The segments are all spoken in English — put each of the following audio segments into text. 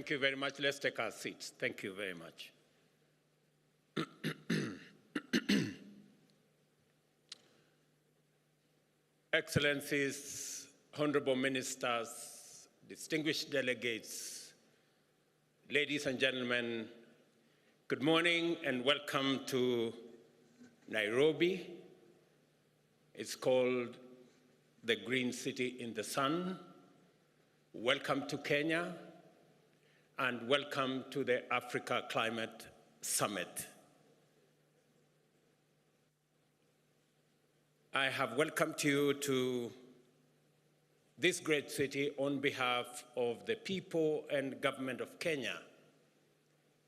Thank you very much. Let's take our seats. Thank you very much. Excellencies, honorable ministers, distinguished delegates, ladies and gentlemen, good morning and welcome to Nairobi. It's called the Green City in the Sun. Welcome to Kenya, and welcome to the Africa Climate Summit. I have welcomed you to this great city on behalf of the people and government of Kenya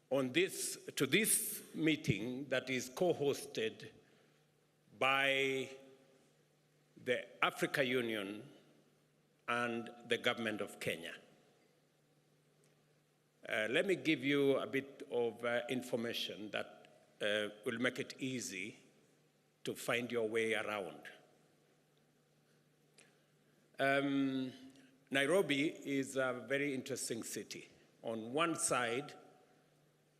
to this meeting that is co-hosted by the Africa Union and the government of Kenya. Let me give you a bit of information that will make it easy to find your way around. Nairobi is a very interesting city. On one side,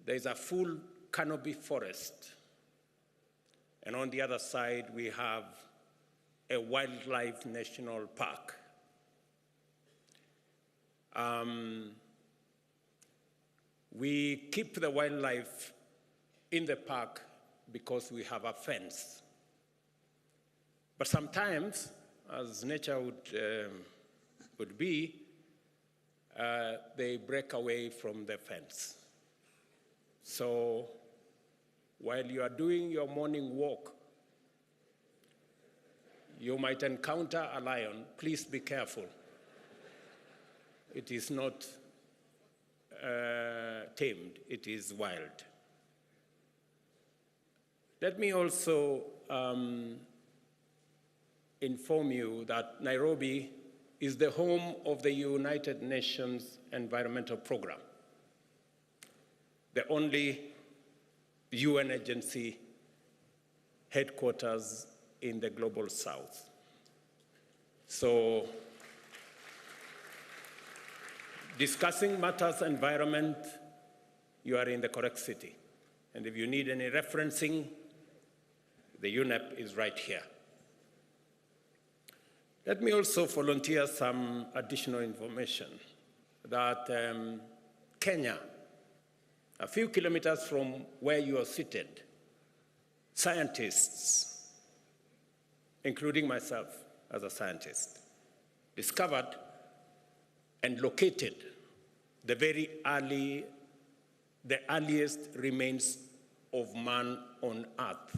there's a full canopy forest, and on the other side, we have a wildlife national park. We keep the wildlife in the park because we have a fence. But sometimes, as nature would be, they break away from the fence. So while you are doing your morning walk, you might encounter a lion. Please be careful. It is not tamed, it is wild. Let me also inform you that Nairobi is the home of the United Nations Environmental Programme, the only UN agency headquarters in the Global South. So, discussing matters environment, you are in the correct city. And if you need any referencing, the UNEP is right here. Let me also volunteer some additional information that Kenya, a few kilometers from where you are seated, scientists, including myself as a scientist, discovered and located the earliest remains of man on Earth.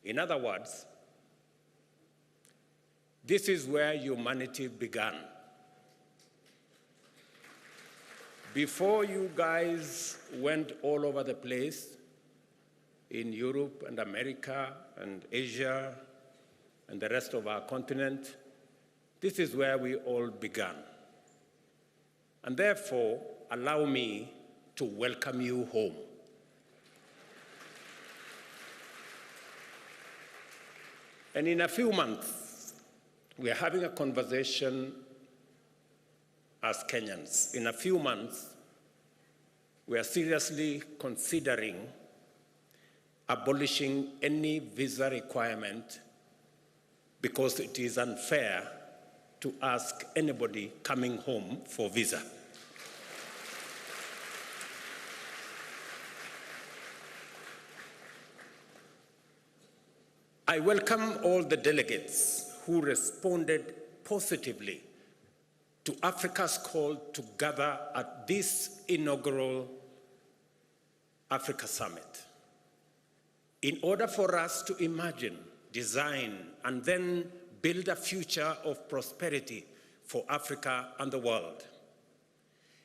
In other words, this is where humanity began. Before you guys went all over the place, in Europe and America and Asia and the rest of our continent, this is where we all began. And therefore, allow me to welcome you home. And in a few months, we are having a conversation as Kenyans. In a few months, we are seriously considering abolishing any visa requirement because it is unfair to ask anybody coming home for visa. I welcome all the delegates who responded positively to Africa's call to gather at this inaugural Africa Summit. In order for us to imagine, design, and then build a future of prosperity for Africa and the world.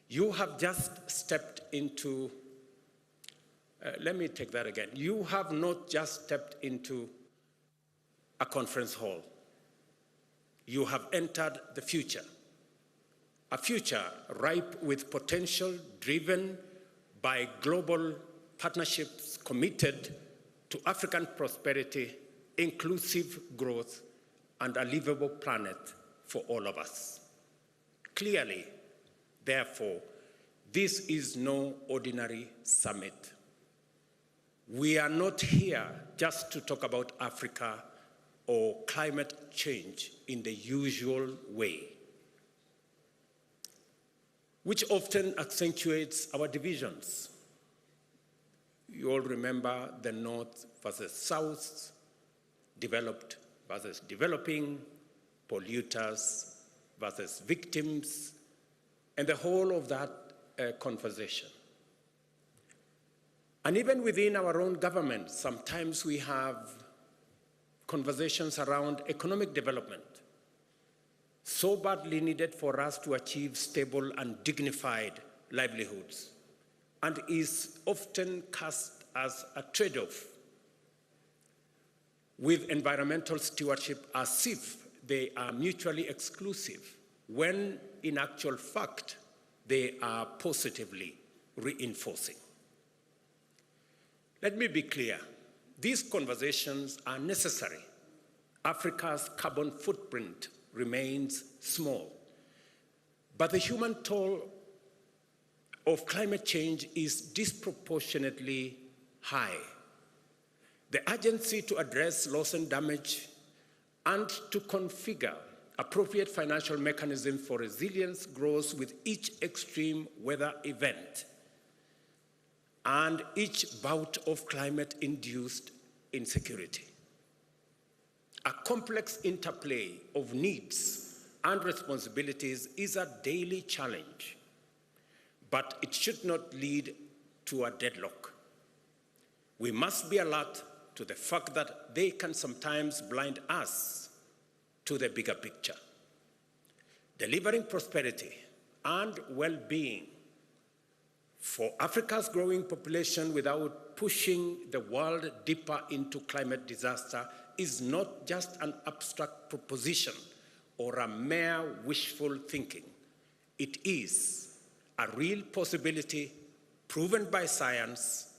You have just stepped into, let me take that again. You have not just stepped into a conference hall. You have entered the future, a future ripe with potential driven by global partnerships committed to African prosperity, inclusive growth, and a livable planet for all of us. Clearly, Therefore, this is no ordinary summit. We are not here just to talk about Africa or climate change in the usual way, which often accentuates our divisions. You all remember the North versus South, developed versus developing, polluters versus victims, and the whole of that conversation. And even within our own government, sometimes we have conversations around economic development, so badly needed for us to achieve stable and dignified livelihoods, and is often cast as a trade-off with environmental stewardship as if they are mutually exclusive, when in actual fact, they are positively reinforcing. Let me be clear, these conversations are necessary. Africa's carbon footprint remains small, but the human toll of climate change is disproportionately high. The urgency to address loss and damage and to configure appropriate financial mechanisms for resilience grows with each extreme weather event and each bout of climate-induced insecurity. A complex interplay of needs and responsibilities is a daily challenge, but it should not lead to a deadlock. We must be alert to the fact that they can sometimes blind us to the bigger picture. Delivering prosperity and well-being for Africa's growing population without pushing the world deeper into climate disaster is not just an abstract proposition or a mere wishful thinking. It is a real possibility proven by science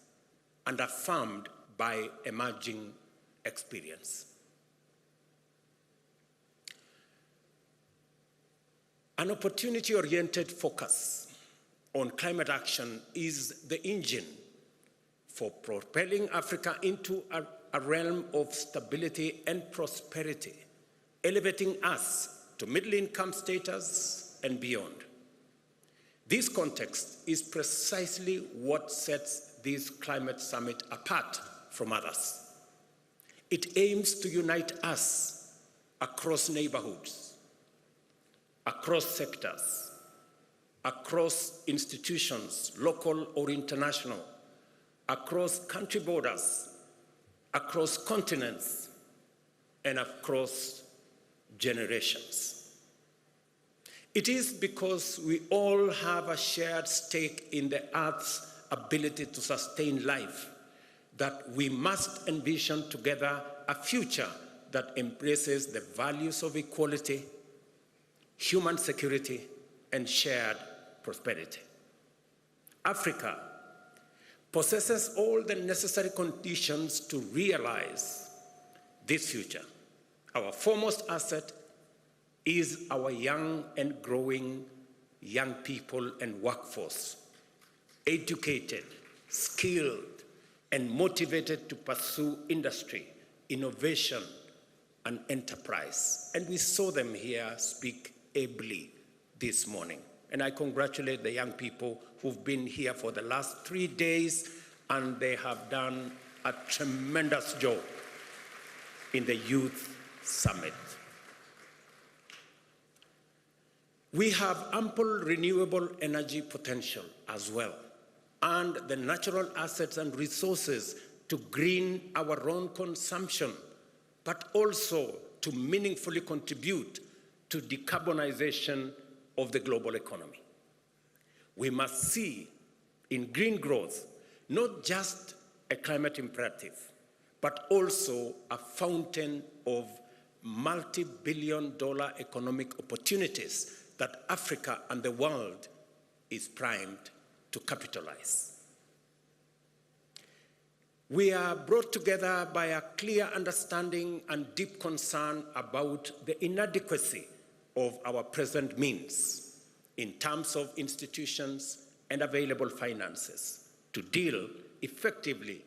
and affirmed by emerging experience. An opportunity-oriented focus on climate action is the engine for propelling Africa into a realm of stability and prosperity, elevating us to middle-income status and beyond. This context is precisely what sets this climate summit apart from others. It aims to unite us across neighborhoods, across sectors, across institutions, local or international, across country borders, across continents, and across generations. It is because we all have a shared stake in the Earth's ability to sustain life that we must envision together a future that embraces the values of equality, human security, and shared prosperity. Africa possesses all the necessary conditions to realize this future. Our foremost asset is our young and growing young people and workforce, educated, skilled, and motivated to pursue industry, innovation, and enterprise. And we saw them here speak ably this morning. And I congratulate the young people who've been here for the last 3 days, and they have done a tremendous job in the Youth Summit. We have ample renewable energy potential as well, and the natural assets and resources to green our own consumption, but also to meaningfully contribute to decarbonization of the global economy. We must see in green growth not just a climate imperative, but also a fountain of multi-billion-dollar economic opportunities that Africa and the world is primed to capitalize. We are brought together by a clear understanding and deep concern about the inadequacy of our present means in terms of institutions and available finances to deal effectively